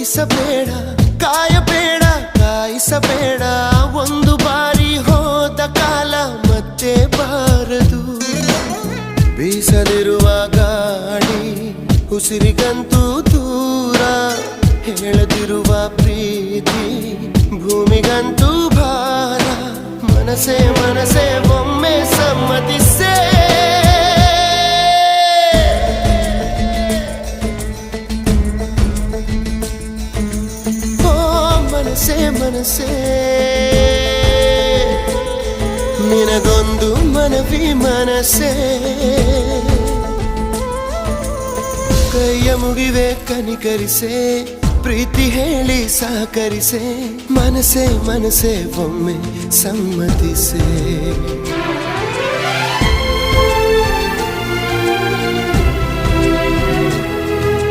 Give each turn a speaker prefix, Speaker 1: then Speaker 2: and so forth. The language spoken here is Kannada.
Speaker 1: ಬಯಸಬೇಡ, ಕಾಯಬೇಡ, ಕಾಯಿಸಬೇಡ. ಒಂದು ಬಾರಿ ಹೋದ ಕಾಲ ಮತ್ತೆ ಬಾರದು. ಬೀಸದಿರುವ ಗಾಳಿ ಉಸಿರಿಗಂತೂ ದೂರ, ಹೇಳದಿರುವ ಪ್ರೀತಿ ಭೂಮಿಗಂತೂ ಭಾರ. ಮನಸೇ ಮನಸೇ ಒಮ್ಮೆ ಸಮ್ಮತಿಸೇ. ಮನಸೇ ಮನಸೇ ನಿನಗೊಂದು ಮನವಿ ಮನಸೇ. ಕೈಯ ಮುಗಿವೆ ಕನಿಕರಿಸೆ, ಪ್ರೀತಿ ಹೇಳಿ ಸಹಕರಿಸೆ. ಮನಸೇ ಮನಸೇ ಒಮ್ಮೆ ಸಮ್ಮತಿಸೆ.